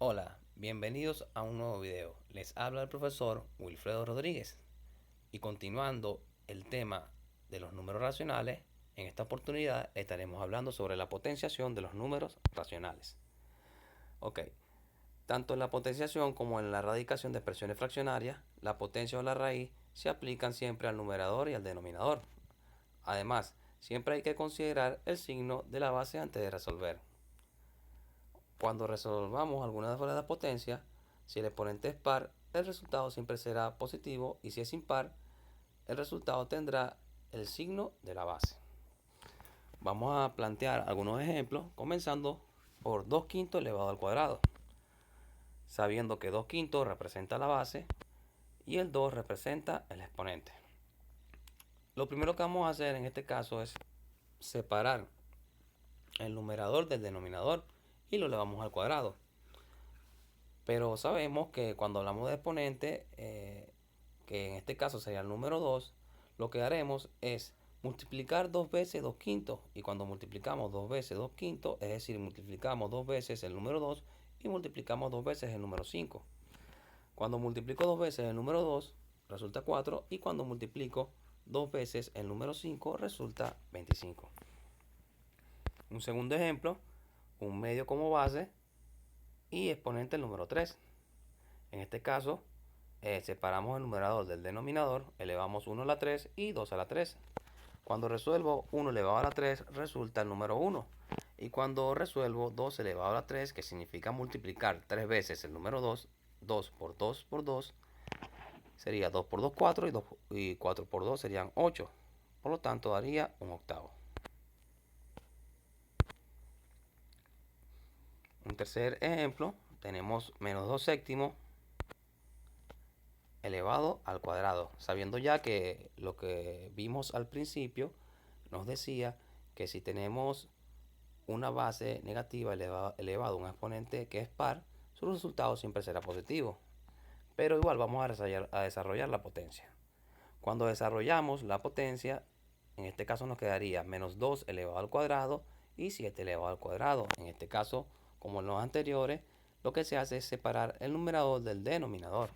Hola, bienvenidos a un nuevo video. Les habla el profesor Wilfredo Rodríguez. Y continuando el tema de los números racionales, en esta oportunidad estaremos hablando sobre la potenciación de los números racionales. Ok, tanto en la potenciación como en la radicación de expresiones fraccionarias, la potencia o la raíz se aplican siempre al numerador y al denominador. Además, siempre hay que considerar el signo de la base antes de resolver. Cuando resolvamos alguna de las potencias, si el exponente es par, el resultado siempre será positivo, y si es impar, el resultado tendrá el signo de la base. Vamos a plantear algunos ejemplos, comenzando por 2 quintos elevado al cuadrado, sabiendo que 2 quintos representa la base y el 2 representa el exponente. Lo primero que vamos a hacer en este caso es separar el numerador del denominador y lo elevamos al cuadrado. Pero sabemos que cuando hablamos de exponente, que en este caso sería el número 2, lo que haremos es multiplicar 2 veces 2 quintos. Y cuando multiplicamos 2 veces 2 quintos, es decir, multiplicamos 2 veces el número 2 y multiplicamos 2 veces el número 5. Cuando multiplico 2 veces el número 2, resulta 4. Y cuando multiplico 2 veces el número 5, resulta 25. Un segundo ejemplo, un medio como base y exponente el número 3. En este caso, separamos el numerador del denominador, elevamos 1 a la 3 y 2 a la 3. Cuando resuelvo 1 elevado a la 3, resulta el número 1. Y cuando resuelvo 2 elevado a la 3, que significa multiplicar 3 veces el número 2, 2 por 2 por 2, sería 2 por 2, 4, y 4 por 2 serían 8. Por lo tanto, daría un octavo. Un tercer ejemplo, tenemos menos 2 séptimos elevado al cuadrado, sabiendo ya que lo que vimos al principio nos decía que si tenemos una base negativa elevado a un exponente que es par, su resultado siempre será positivo. Pero igual vamos a desarrollar la potencia. Cuando desarrollamos la potencia, en este caso nos quedaría menos 2 elevado al cuadrado y 7 elevado al cuadrado. En este caso, como en los anteriores, lo que se hace es separar el numerador del denominador.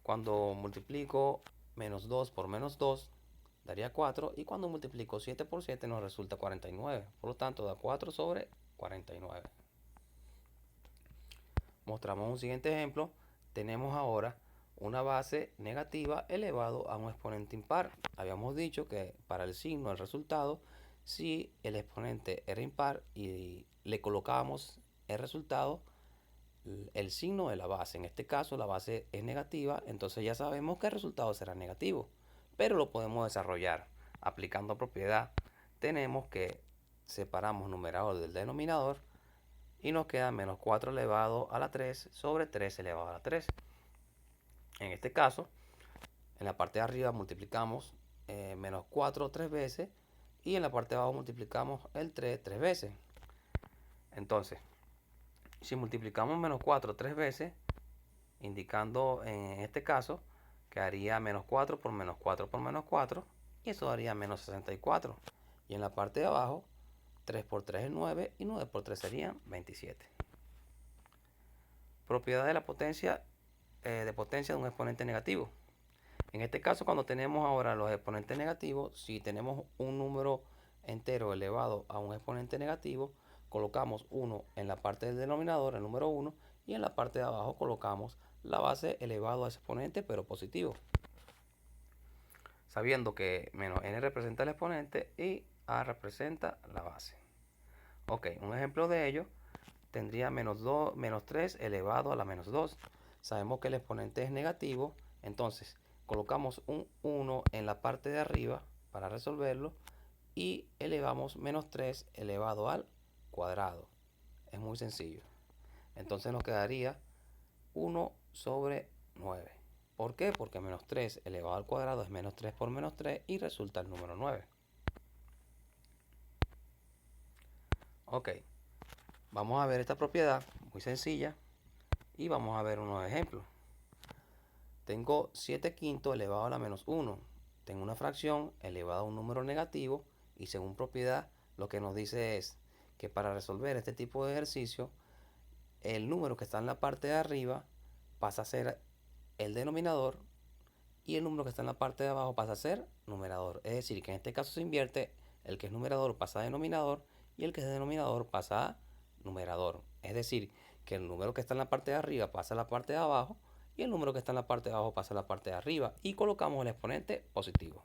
Cuando multiplico menos 2 por menos 2, daría 4. Y cuando multiplico 7 por 7 nos resulta 49. Por lo tanto, da 4 sobre 49. Mostramos un siguiente ejemplo. Tenemos ahora una base negativa elevado a un exponente impar. Habíamos dicho que para el signo del resultado, si el exponente era impar y le colocábamos el resultado, el signo de la base. En este caso la base es negativa, entonces ya sabemos que el resultado será negativo. Pero lo podemos desarrollar aplicando propiedad. Tenemos que separamos numerador del denominador y nos queda menos 4 elevado a la 3 sobre 3 elevado a la 3. En este caso, en la parte de arriba multiplicamos menos 4 3 veces y en la parte de abajo multiplicamos el 3 3 veces. Entonces, si multiplicamos menos 4 3 veces, indicando en este caso que haría menos 4 por menos 4 por menos 4, y eso daría menos 64. Y en la parte de abajo, 3 por 3 es 9 y 9 por 3 serían 27. Propiedad de la potencia de un exponente negativo. En este caso, cuando tenemos ahora los exponentes negativos, si tenemos un número entero elevado a un exponente negativo, colocamos 1 en la parte del denominador, el número 1, y en la parte de abajo colocamos la base elevado a ese exponente, pero positivo. Sabiendo que menos n representa el exponente y a representa la base. Ok, un ejemplo de ello tendría menos 3 elevado a la menos 2. Sabemos que el exponente es negativo, entonces colocamos un 1 en la parte de arriba para resolverlo y elevamos menos 3 elevado al cuadrado. Es muy sencillo. Entonces nos quedaría 1 sobre 9. ¿Por qué? Porque menos 3 elevado al cuadrado es menos 3 por menos 3 y resulta el número 9. Ok, vamos a ver esta propiedad muy sencilla y vamos a ver unos ejemplos. Tengo 7 quintos elevado a la menos 1. Tengo una fracción elevada a un número negativo y según propiedad lo que nos dice es que para resolver este tipo de ejercicio el número que está en la parte de arriba pasa a ser el denominador y el número que está en la parte de abajo pasa a ser numerador. Es decir, que en este caso se invierte, el que es numerador pasa a denominador y el que es denominador pasa a numerador. Es decir, que el número que está en la parte de arriba pasa a la parte de abajo y el número que está en la parte de abajo pasa a la parte de arriba y colocamos el exponente positivo.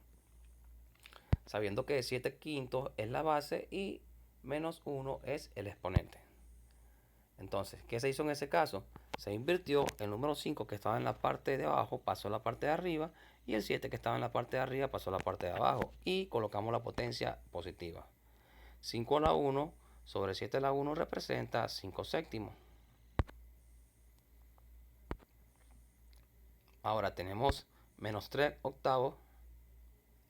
Sabiendo que 7 quintos es la base y menos 1 es el exponente. Entonces, ¿qué se hizo en ese caso? Se invirtió, el número 5 que estaba en la parte de abajo pasó a la parte de arriba y el 7 que estaba en la parte de arriba pasó a la parte de abajo y colocamos la potencia positiva. 5 a la 1 sobre 7 a la 1 representa 5 séptimos. Ahora tenemos menos 3 octavos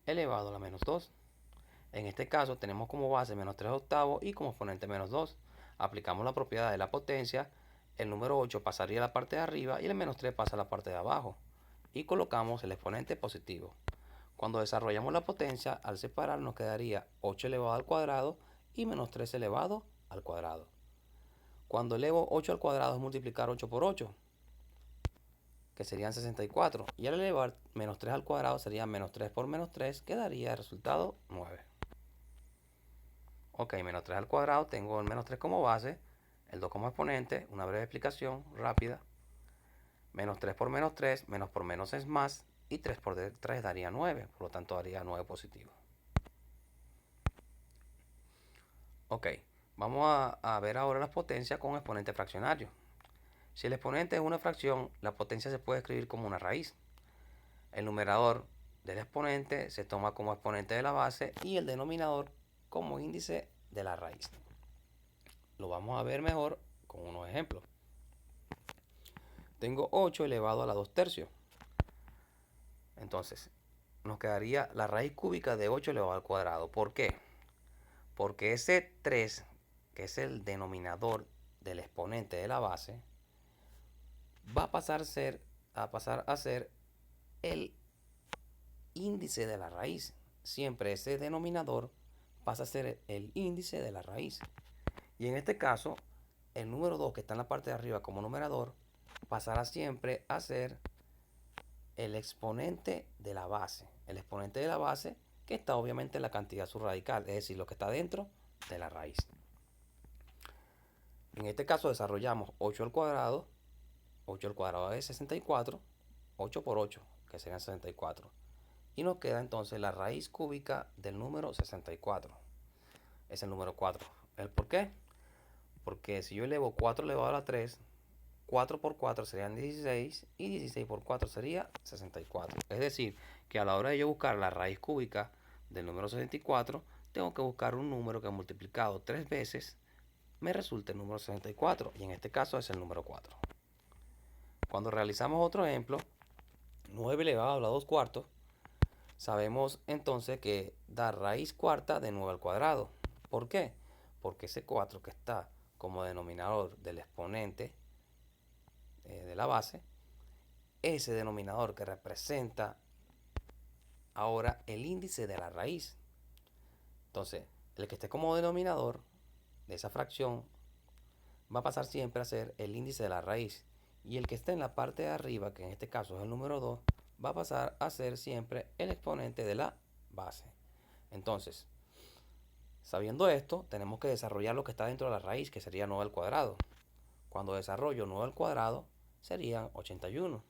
elevado a la menos 2. En este caso tenemos como base menos 3 octavos y como exponente menos 2. Aplicamos la propiedad de la potencia, el número 8 pasaría a la parte de arriba y el menos 3 pasa a la parte de abajo. Y colocamos el exponente positivo. Cuando desarrollamos la potencia, al separar nos quedaría 8 elevado al cuadrado y menos 3 elevado al cuadrado. Cuando elevo 8 al cuadrado es multiplicar 8 por 8, que serían 64. Y al elevar menos 3 al cuadrado sería menos 3 por menos 3, que daría el resultado 9. Ok, menos 3 al cuadrado, tengo el menos 3 como base, el 2 como exponente, una breve explicación rápida. Menos 3 por menos 3, menos por menos es más, y 3 por 3 daría 9, por lo tanto daría 9 positivo. Ok, vamos a ver ahora las potencias con exponente fraccionario. Si el exponente es una fracción, la potencia se puede escribir como una raíz. El numerador del exponente se toma como exponente de la base y el denominador como índice de la raíz. Lo vamos a ver mejor con unos ejemplos. Tengo 8 elevado a la 2 tercios. Entonces, nos quedaría la raíz cúbica de 8 elevado al cuadrado. ¿Por qué? Porque ese 3, que es el denominador del exponente de la base, va a pasar a ser el índice de la raíz. Siempre ese denominador pasa a ser el índice de la raíz. Y en este caso, el número 2 que está en la parte de arriba como numerador pasará siempre a ser el exponente de la base. El exponente de la base que está obviamente en la cantidad subradical, es decir, lo que está dentro de la raíz. En este caso desarrollamos 8 al cuadrado. 8 al cuadrado es 64. 8 por 8, que serían 64. Y nos queda entonces la raíz cúbica del número 64. Es el número 4. ¿El por qué? Porque si yo elevo 4 elevado a la 3, 4 por 4 serían 16 y 16 por 4 sería 64. Es decir, que a la hora de yo buscar la raíz cúbica del número 64, tengo que buscar un número que multiplicado 3 veces me resulte el número 64, y en este caso es el número 4. Cuando realizamos otro ejemplo, 9 elevado a la 2 cuartos, sabemos entonces que da raíz cuarta de 9 al cuadrado. ¿Por qué? Porque ese 4 que está como denominador del exponente de la base, ese denominador que representa ahora el índice de la raíz. Entonces, el que esté como denominador de esa fracción va a pasar siempre a ser el índice de la raíz. Y el que esté en la parte de arriba, que en este caso es el número 2, va a pasar a ser siempre el exponente de la base. Entonces, sabiendo esto, tenemos que desarrollar lo que está dentro de la raíz, que sería 9 al cuadrado. Cuando desarrollo 9 al cuadrado, serían 81.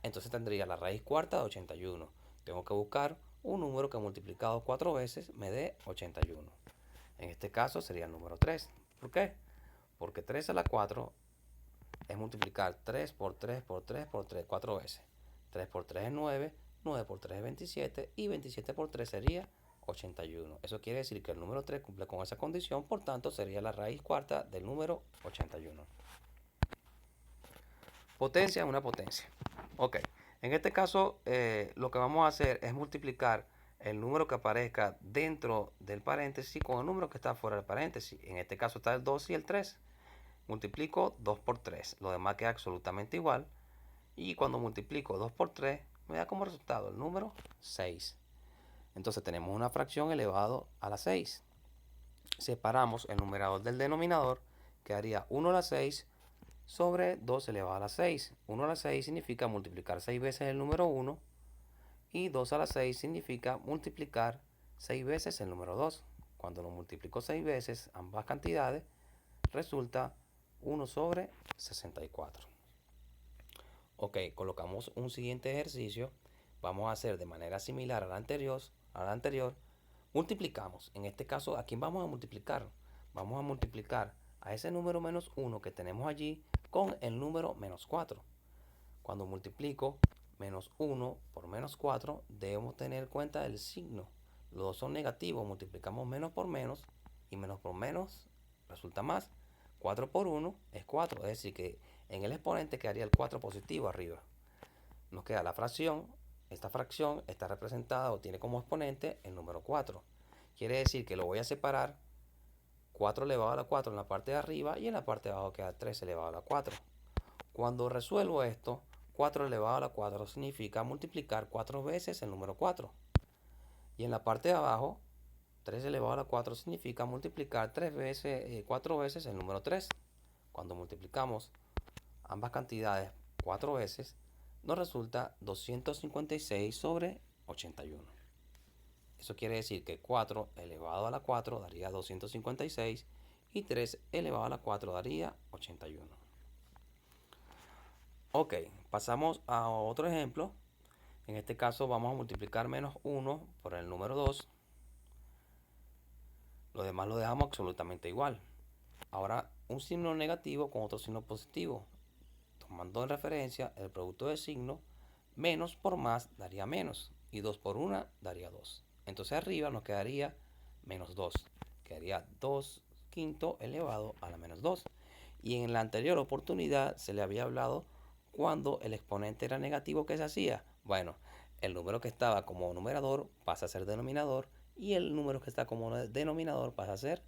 Entonces tendría la raíz cuarta de 81. Tengo que buscar un número que multiplicado 4 veces me dé 81. En este caso sería el número 3. ¿Por qué? Porque 3 a la 4 es multiplicar 3 por 3 por 3 por 3 4 veces. 3 por 3 es 9, 9 por 3 es 27 y 27 por 3 sería 81. Eso quiere decir que el número 3 cumple con esa condición, por tanto sería la raíz cuarta del número 81. Potencia es una potencia. Ok, en este caso lo que vamos a hacer es multiplicar el número que aparezca dentro del paréntesis con el número que está fuera del paréntesis. En este caso está el 2 y el 3. Multiplico 2 por 3. Lo demás queda absolutamente igual. Y cuando multiplico 2 por 3, me da como resultado el número 6. Entonces tenemos una fracción elevado a la 6. Separamos el numerador del denominador, quedaría 1 a la 6 sobre 2 elevado a la 6. 1 a la 6 significa multiplicar 6 veces el número 1 y 2 a la 6 significa multiplicar 6 veces el número 2. Cuando lo multiplico 6 veces, ambas cantidades, resulta 1 sobre 64. Ok, colocamos un siguiente ejercicio. Vamos a hacer de manera similar a la anterior. Multiplicamos. En este caso, ¿a quién vamos a multiplicar? Vamos a multiplicar a ese número menos 1 que tenemos allí con el número menos 4. Cuando multiplico menos 1 por menos 4, debemos tener en cuenta el signo. Los dos son negativos, multiplicamos menos por menos y menos por menos resulta más. 4 por 1 es 4, es decir que en el exponente quedaría el 4 positivo arriba. Nos queda la fracción. Esta fracción está representada o tiene como exponente el número 4. Quiere decir que lo voy a separar 4 elevado a la 4 en la parte de arriba y en la parte de abajo queda 3 elevado a la 4. Cuando resuelvo esto, 4 elevado a la 4 significa multiplicar 4 veces el número 4. Y en la parte de abajo, 3 elevado a la 4 significa multiplicar 4 veces el número 3. Cuando multiplicamos ambas cantidades 4 veces, nos resulta 256 sobre 81. Eso quiere decir que 4 elevado a la 4 daría 256 y 3 elevado a la 4 daría 81. Ok, pasamos a otro ejemplo. En este caso vamos a multiplicar menos 1 por el número 2. Lo demás lo dejamos absolutamente igual. Ahora un signo negativo con otro signo positivo. Tomando en referencia el producto de signo, menos por más daría menos y 2 por 1 daría 2. Entonces arriba nos quedaría menos 2. Quedaría 2 quinto elevado a la menos 2. Y en la anterior oportunidad se le había hablado cuando el exponente era negativo, ¿qué se hacía? Bueno, el número que estaba como numerador pasa a ser denominador y el número que está como denominador pasa a ser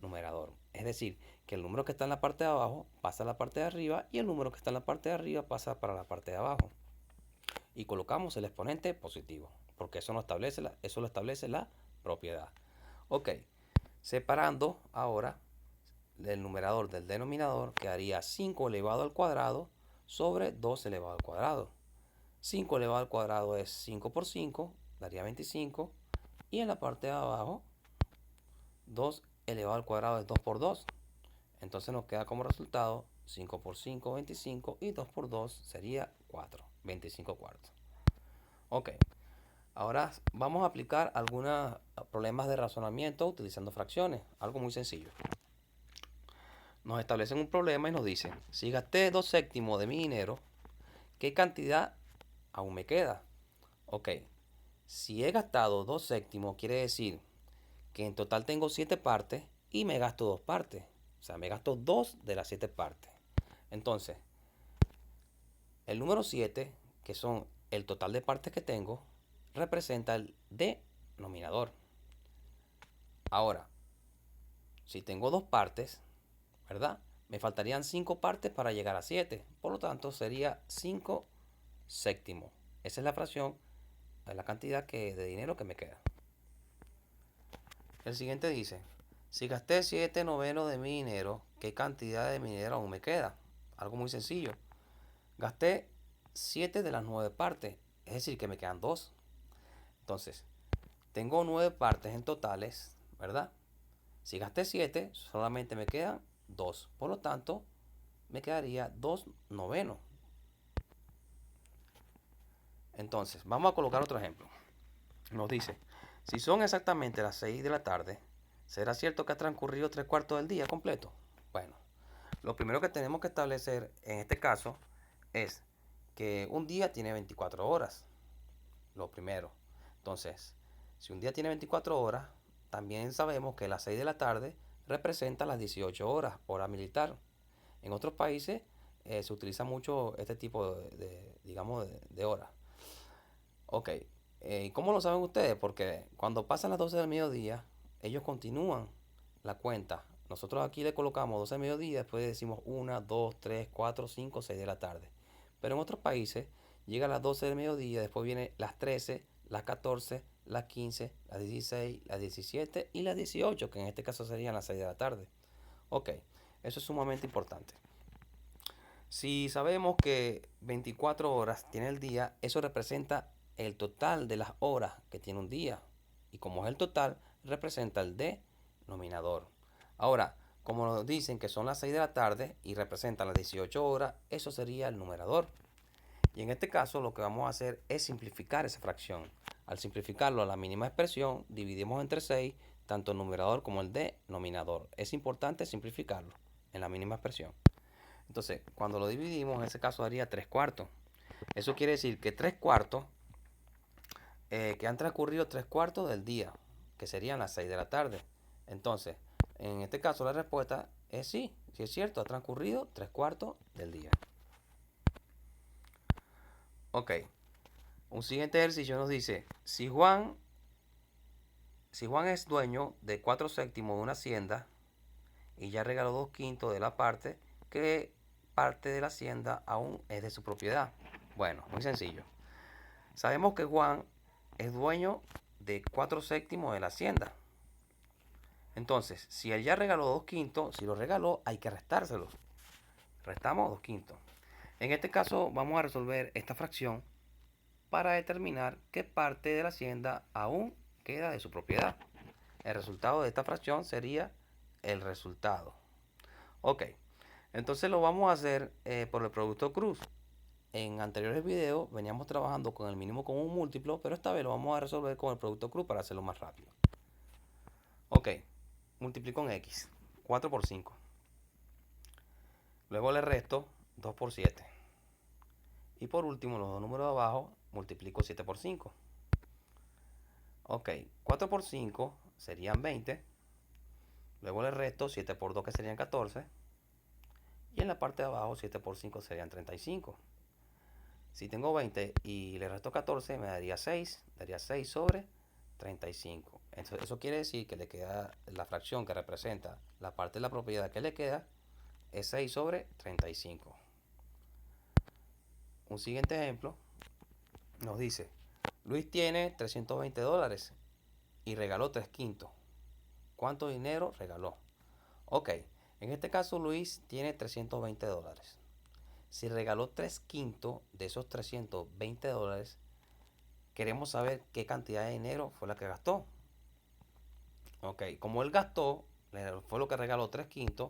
numerador. Es decir, que el número que está en la parte de abajo pasa a la parte de arriba y el número que está en la parte de arriba pasa para la parte de abajo. Y colocamos el exponente positivo, porque eso lo establece la propiedad. Ok, separando ahora del numerador del denominador, quedaría 5 elevado al cuadrado sobre 2 elevado al cuadrado. 5 elevado al cuadrado es 5 por 5, daría 25. Y en la parte de abajo, 2 elevado al cuadrado es 2 por 2. Entonces nos queda como resultado 5 por 5, 25. Y 2 por 2 sería 4, 25 cuartos. Ok, ahora vamos a aplicar algunos problemas de razonamiento utilizando fracciones. Algo muy sencillo. Nos establecen un problema y nos dicen, si gasté 2 séptimos de mi dinero, ¿qué cantidad aún me queda? Ok, si he gastado 2 séptimos, quiere decir que en total tengo 7 partes y me gasto 2 partes. O sea, me gasto 2 de las 7 partes. Entonces, el número 7, que son el total de partes que tengo, representa el denominador. Ahora, si tengo 2 partes, ¿verdad? Me faltarían 5 partes para llegar a 7. Por lo tanto, sería 5 séptimos. Esa es la fracción, la cantidad de dinero que me queda. El siguiente dice, si gasté 7 novenos de mi dinero, ¿qué cantidad de mi dinero aún me queda? Algo muy sencillo. Gasté 7 de las 9 partes, es decir, que me quedan 2. Entonces, tengo 9 partes en totales, ¿verdad? Si gasté 7, solamente me quedan 2. Por lo tanto, me quedaría 2 novenos. Entonces, vamos a colocar otro ejemplo. Nos dice, si son exactamente las 6 de la tarde, ¿será cierto que ha transcurrido 3/4 del día completo? Bueno, lo primero que tenemos que establecer en este caso es que un día tiene 24 horas. Lo primero. Entonces, si un día tiene 24 horas, también sabemos que las 6 de la tarde representa las 18 horas, hora militar. En otros países se utiliza mucho este tipo digamos, de horas. Ok, ¿cómo lo saben ustedes? Porque cuando pasan las 12 del mediodía, ellos continúan la cuenta. Nosotros aquí le colocamos 12 del mediodía, después decimos 1, 2, 3, 4, 5, 6 de la tarde. Pero en otros países llega a las 12 del mediodía, después vienen las 13, las 14, las 15, las 16, las 17 y las 18, que en este caso serían las 6 de la tarde. Ok, eso es sumamente importante. Si sabemos que 24 horas tiene el día, eso representa el total de las horas que tiene un día. Y como es el total, representa el denominador. Ahora, como nos dicen que son las 6 de la tarde y representan las 18 horas, eso sería el numerador. Y en este caso lo que vamos a hacer es simplificar esa fracción. Al simplificarlo a la mínima expresión, dividimos entre 6 tanto el numerador como el denominador. Es importante simplificarlo en la mínima expresión. Entonces, cuando lo dividimos, en ese caso daría 3 cuartos. Eso quiere decir que 3 cuartos, que han transcurrido 3 cuartos del día, que serían las 6 de la tarde. Entonces, en este caso la respuesta es sí, sí es cierto, ha transcurrido 3 cuartos del día. Ok, un siguiente ejercicio nos dice, si Juan es dueño de 4 séptimos de una hacienda y ya regaló 2 quintos de la parte, ¿qué parte de la hacienda aún es de su propiedad? Bueno, muy sencillo. Sabemos que Juan es dueño de 4 séptimos de la hacienda. Entonces, si él ya regaló 2 quintos, si lo regaló, hay que restárselo. Restamos 2 quintos. En este caso, vamos a resolver esta fracción para determinar qué parte de la hacienda aún queda de su propiedad. El resultado de esta fracción sería el resultado. Ok, entonces lo vamos a hacer por el producto cruz. En anteriores videos veníamos trabajando con el mínimo común múltiplo, pero esta vez lo vamos a resolver con el producto cruz para hacerlo más rápido. Ok, multiplico en x, 4 por 5. Luego le resto 2 por 7. Y por último, los dos números de abajo, multiplico 7 por 5. Ok, 4 por 5 serían 20. Luego le resto 7 por 2, que serían 14. Y en la parte de abajo 7 por 5 serían 35. Si tengo 20 y le resto 14, me daría 6. Daría 6 sobre 35. Eso quiere decir que le queda la fracción que representa la parte de la propiedad que le queda es 6 sobre 35. Un siguiente ejemplo nos dice, Luis tiene $320 y regaló 3 quintos. ¿Cuánto dinero regaló? Ok, en este caso Luis tiene $320. Si regaló 3 quintos de esos $320, queremos saber qué cantidad de dinero fue la que gastó. Ok, como él gastó, fue lo que regaló 3 quintos,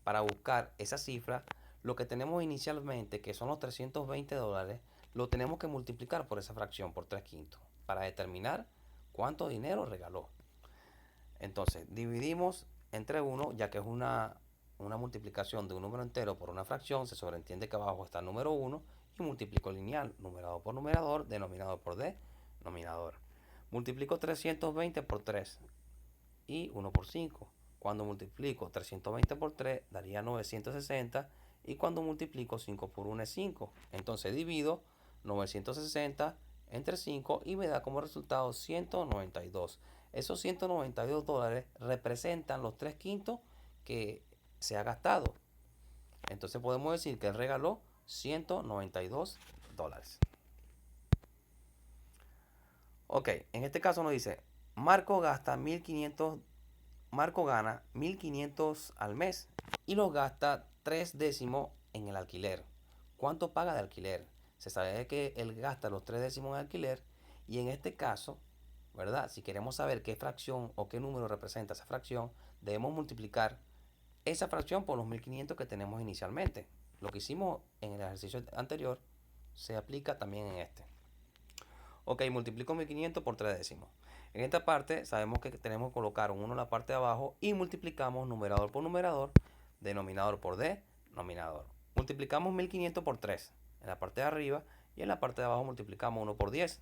para buscar esa cifra, lo que tenemos inicialmente, que son los $320, lo tenemos que multiplicar por esa fracción, por 3 quintos, para determinar cuánto dinero regaló. Entonces, dividimos entre 1, ya que es una multiplicación de un número entero por una fracción, se sobreentiende que abajo está el número 1, y multiplico lineal, numerador por numerador, denominador por denominador. Multiplico 320 por 3 y 1 por 5. Cuando multiplico 320 por 3 daría 960, y cuando multiplico 5 por 1 es 5. Entonces divido 960 entre 5 y me da como resultado 192. Esos $192 representan los 3 quintos que se ha gastado. Entonces podemos decir que él regaló $192. Ok, en este caso nos dice, Marco gasta 1500, Marco gana 1500 al mes y los gasta 3 décimos en el alquiler. ¿Cuánto paga de alquiler? Se sabe que él gasta los 3 décimos en alquiler, y en este caso, ¿verdad? Si queremos saber qué fracción o qué número representa esa fracción, debemos multiplicar esa fracción por los 1500 que tenemos inicialmente. Lo que hicimos en el ejercicio anterior se aplica también en este. Ok, multiplico 1500 por 3 décimos. En esta parte sabemos que tenemos que colocar un 1 en la parte de abajo y multiplicamos numerador por numerador, denominador por denominador. Multiplicamos 1500 por 3 en la parte de arriba, y en la parte de abajo multiplicamos 1 por 10.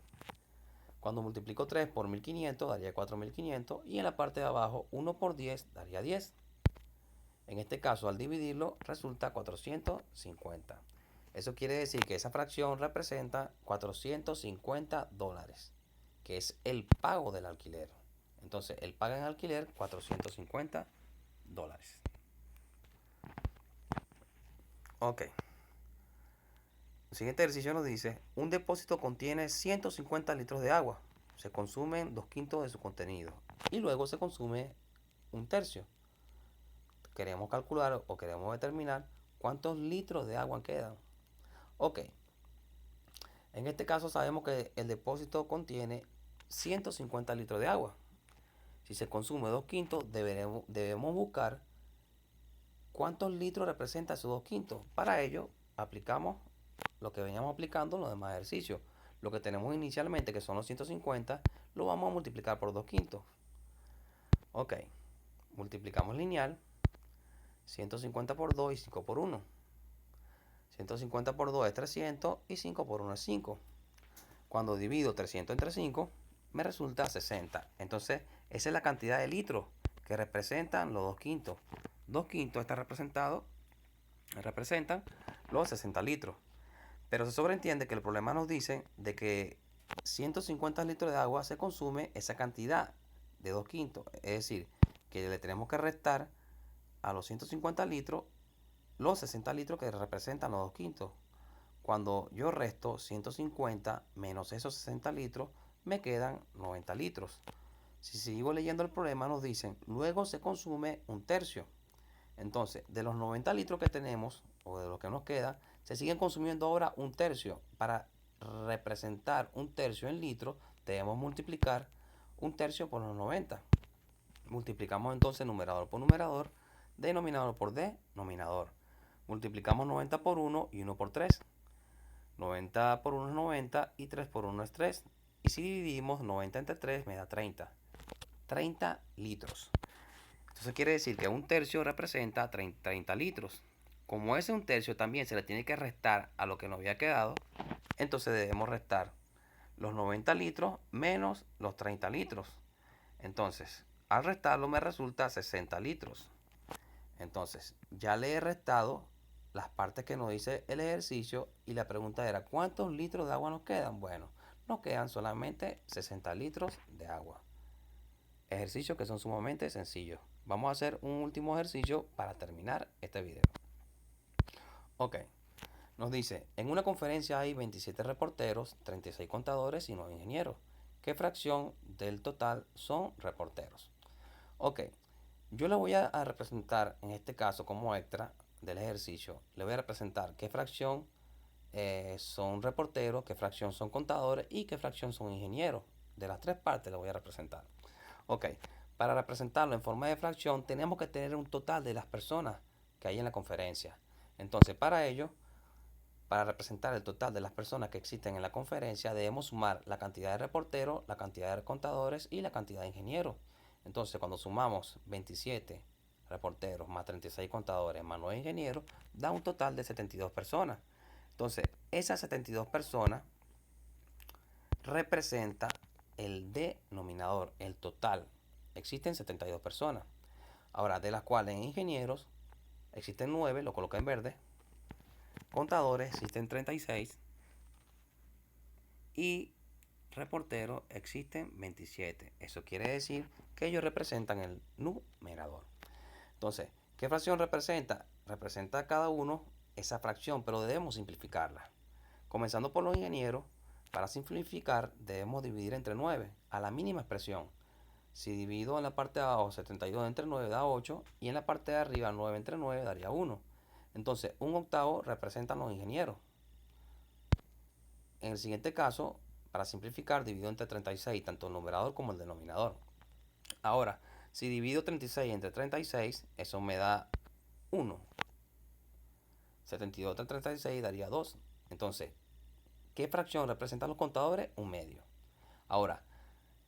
Cuando multiplico 3 por 1500 daría 4500, y en la parte de abajo 1 por 10 daría 10. En este caso, al dividirlo, resulta 450. Eso quiere decir que esa fracción representa $450, que es el pago del alquiler. Entonces, él paga en alquiler $450. Ok. El siguiente ejercicio nos dice, un depósito contiene 150 litros de agua. Se consumen 2 quintos de su contenido y luego se consume un tercio. Queremos calcular o queremos determinar ¿Cuántos litros de agua quedan? Ok, en este caso sabemos que el depósito contiene 150 litros de agua. Si se consume 2 quintos, debemos buscar cuántos litros representa esos 2 quintos. Para ello, aplicamos lo que veníamos aplicando en los demás ejercicios. Lo que tenemos inicialmente, que son los 150, lo vamos a multiplicar por 2 quintos. Ok, multiplicamos lineal, 150 por 2 y 5 por 1. 150 por 2 es 300 y 5 por 1 es 5. Cuando divido 300 entre 5, me resulta 60. Entonces, esa es la cantidad de litros que representan los 2 quintos. 2 quintos está representan los 60 litros. Pero se sobreentiende que el problema nos dice de que 150 litros de agua se consume esa cantidad de 2 quintos. Es decir, que le tenemos que restar a los 150 litros los 60 litros que representan los 2 quintos. Cuando yo resto 150 menos esos 60 litros, me quedan 90 litros. Si sigo leyendo el problema, nos dicen, luego se consume un tercio. Entonces, de los 90 litros que tenemos, o de lo que nos queda, se siguen consumiendo ahora un tercio. Para representar un tercio en litros, debemos multiplicar un tercio por los 90. Multiplicamos entonces numerador por numerador, denominador por denominador. Multiplicamos 90 por 1 y 1 por 3. 90 por 1 es 90 y 3 por 1 es 3. Y si dividimos 90 entre 3 me da 30. 30 litros. Entonces quiere decir que un tercio representa 30 litros. Como ese un tercio también se le tiene que restar a lo que nos había quedado, entonces debemos restar los 90 litros menos los 30 litros. Entonces, al restarlo me resulta 60 litros. Entonces, ya le he restado las partes que nos dice el ejercicio y la pregunta era, ¿cuántos litros de agua nos quedan? Bueno, nos quedan solamente 60 litros de agua. Ejercicios que son sumamente sencillos. Vamos a hacer un último ejercicio para terminar este video. Ok, nos dice, en una conferencia hay 27 reporteros, 36 contadores y 9 ingenieros. ¿Qué fracción del total son reporteros? Ok, yo le voy a representar en este caso como extra del ejercicio, le voy a representar qué fracción son reporteros, qué fracción son contadores y qué fracción son ingenieros. De las tres partes le voy a representar. Ok, para representarlo en forma de fracción tenemos que tener un total de las personas que hay en la conferencia. Entonces para ello, para representar el total de las personas que existen en la conferencia, debemos sumar la cantidad de reporteros, la cantidad de contadores y la cantidad de ingenieros. Entonces cuando sumamos 27 reporteros más 36 contadores más 9 ingenieros, da un total de 72 personas. Entonces esas 72 personas representa el denominador, el total. Existen 72 personas. Ahora, de las cuales en ingenieros existen 9, lo coloqué en verde. Contadores existen 36. Y reporteros existen 27. Eso quiere decir que ellos representan el numerador. Entonces, ¿qué fracción representa? Representa cada uno esa fracción, pero debemos simplificarla. Comenzando por los ingenieros, para simplificar debemos dividir entre 9 a la mínima expresión. Si divido en la parte de abajo 72 entre 9 da 8 y en la parte de arriba 9 entre 9 daría 1. Entonces, un octavo representan los ingenieros. En el siguiente caso, para simplificar, divido entre 36 tanto el numerador como el denominador. Ahora, si divido 36 entre 36, eso me da 1. 72 entre 36 daría 2. Entonces, ¿qué fracción representan los contadores? Un medio. Ahora,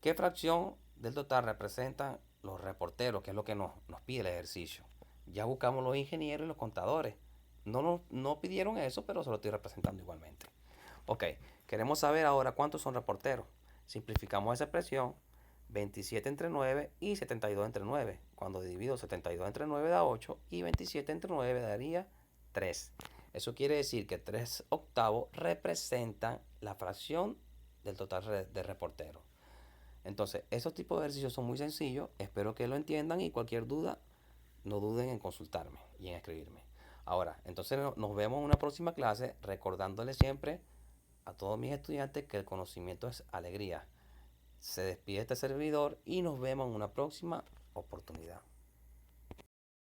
¿qué fracción del total representan los reporteros? Que es lo que nos pide el ejercicio. Ya buscamos los ingenieros y los contadores. No pidieron eso, pero se lo estoy representando igualmente. Ok, queremos saber ahora cuántos son reporteros. Simplificamos esa expresión. 27 entre 9 y 72 entre 9. Cuando divido 72 entre 9 da 8 y 27 entre 9 daría 3. Eso quiere decir que 3 octavos representan la fracción del total de reporteros. Entonces, esos tipos de ejercicios son muy sencillos. Espero que lo entiendan y cualquier duda, no duden en consultarme y en escribirme. Ahora, entonces nos vemos en una próxima clase recordándoles siempre a todos mis estudiantes que el conocimiento es alegría. Se despide este servidor y nos vemos en una próxima oportunidad.